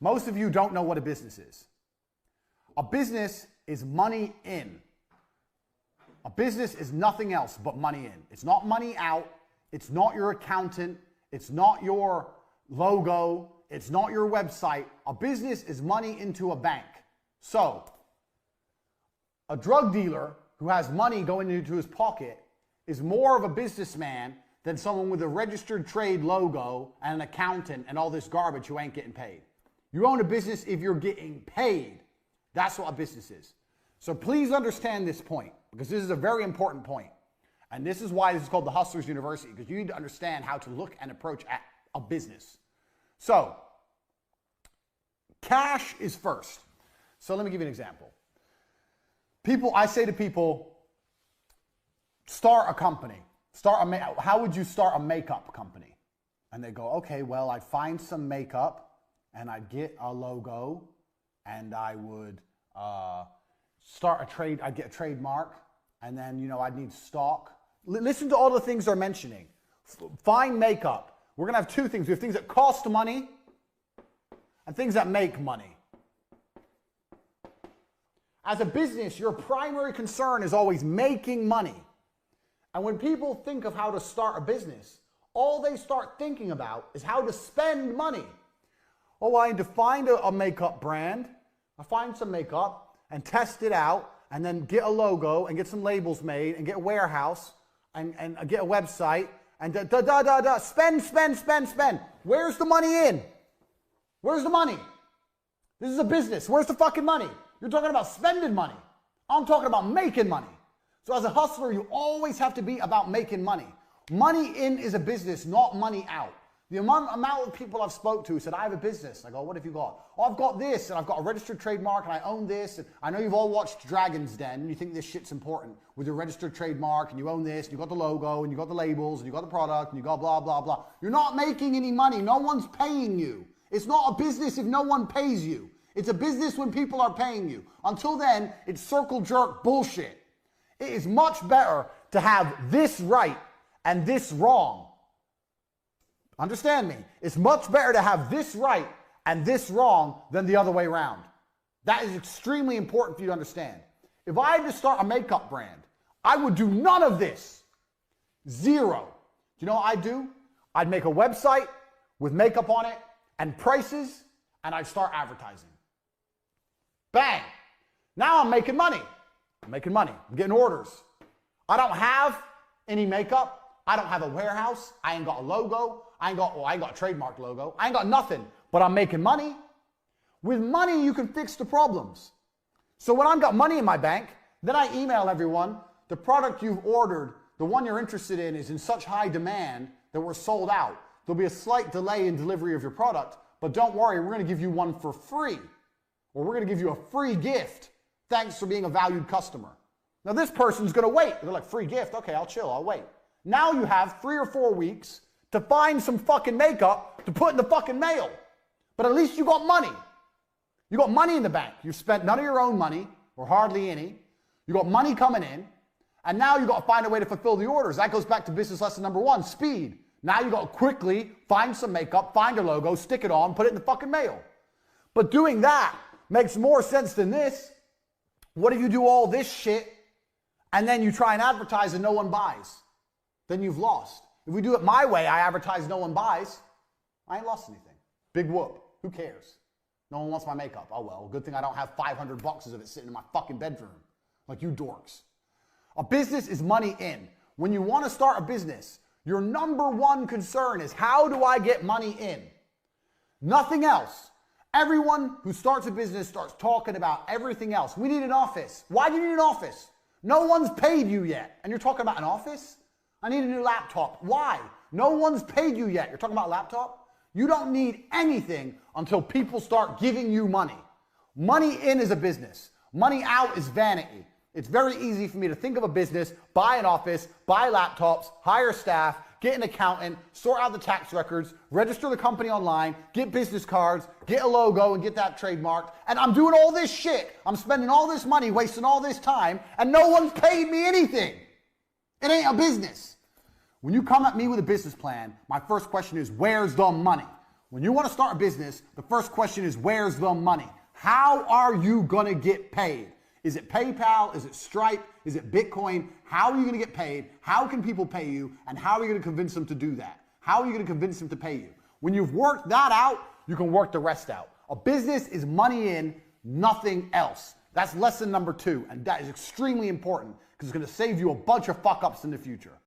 Most of you don't know what a business is. A business is money in. A business is nothing else but money in. It's not money out. It's not your accountant. It's not your logo. It's not your website. A business is money into a bank. So, a drug dealer who has money going into his pocket is more of a businessman than someone with a registered trade logo and an accountant and all this garbage who ain't getting paid. You own a business if you're getting paid. That's what a business is. So please understand this point, because this is a very important point. And this is why this is called the Hustlers University, because you need to understand how to look and approach at a business. So, cash is first. So let me give you an example. I say to people, start a company. How would you start a makeup company? And they go, okay, well, I'd find some makeup and I'd get a logo and I would I'd get a trademark, and then, I'd need stock. Listen to all the things they're mentioning. Find makeup. We're going to have two things. We have things that cost money and things that make money. As a business, your primary concern is always making money. And when people think of how to start a business, all they start thinking about is how to spend money. Oh, I need to find a makeup brand. I find some makeup and test it out, and then get a logo and get some labels made and get a warehouse and get a website and spend. Where's the money in? Where's the money? This is a business. Where's the fucking money? You're talking about spending money. I'm talking about making money. So as a hustler, you always have to be about making money. Money in is a business, not money out. The amount of people I've spoke to said, I have a business. I go, what have you got? Oh, I've got this, and I've got a registered trademark, and I own this. And I know you've all watched Dragon's Den, and you think this shit's important with your registered trademark, and you own this, and you got the logo, and you got the labels, and you got the product, and you got blah, blah, blah. You're not making any money. No one's paying you. It's not a business if no one pays you. It's a business when people are paying you. Until then, it's circle jerk bullshit. It is much better to have this right and this wrong. Understand me. It's much better to have this right and this wrong than the other way around. That is extremely important for you to understand. If I had to start a makeup brand, I would do none of this. Zero. Do you know what I'd do? I'd make a website with makeup on it and prices, and I'd start advertising. Bang. Now I'm making money. I'm making money. I'm getting orders. I don't have any makeup. I don't have a warehouse. I ain't got a logo. I ain't got a trademark logo. I ain't got nothing, but I'm making money. With money, you can fix the problems. So when I've got money in my bank, then I email everyone, the product you've ordered, the one you're interested in, is in such high demand that we're sold out. There'll be a slight delay in delivery of your product, but don't worry, we're going to give you one for free. Or we're going to give you a free gift. Thanks for being a valued customer. Now this person's going to wait. They're like, free gift? Okay, I'll chill, I'll wait. Now you have 3 or 4 weeks to find some fucking makeup to put in the fucking mail. But at least you got money. You got money in the bank. You've spent none of your own money, or hardly any. You got money coming in, and now you got to find a way to fulfill the orders. That goes back to business lesson number 1, speed. Now you got to quickly find some makeup, find a logo, stick it on, put it in the fucking mail. But doing that makes more sense than this. What if you do all this shit, and then you try and advertise and no one buys? Then you've lost. If we do it my way, I advertise, no one buys, I ain't lost anything. Big whoop. Who cares? No one wants my makeup. Oh well, good thing I don't have 500 boxes of it sitting in my fucking bedroom. Like you dorks. A business is money in. When you want to start a business, your number one concern is, how do I get money in? Nothing else. Everyone who starts a business starts talking about everything else. We need an office. Why do you need an office? No one's paid you yet. And you're talking about an office? I need a new laptop. Why? No one's paid you yet. You're talking about a laptop? You don't need anything until people start giving you money. Money in is a business. Money out is vanity. It's very easy for me to think of a business, buy an office, buy laptops, hire staff, get an accountant, sort out the tax records, register the company online, get business cards, get a logo and get that trademarked. And I'm doing all this shit. I'm spending all this money, wasting all this time, and no one's paid me anything. It ain't a business. When you come at me with a business plan, my first question is, where's the money? When you want to start a business, the first question is, where's the money? How are you going to get paid? Is it PayPal? Is it Stripe? Is it Bitcoin? How are you going to get paid? How can people pay you? And how are you going to convince them to do that? How are you going to convince them to pay you? When you've worked that out, you can work the rest out. A business is money in, nothing else. That's lesson number 2. And that is extremely important because it's going to save you a bunch of fuck ups in the future.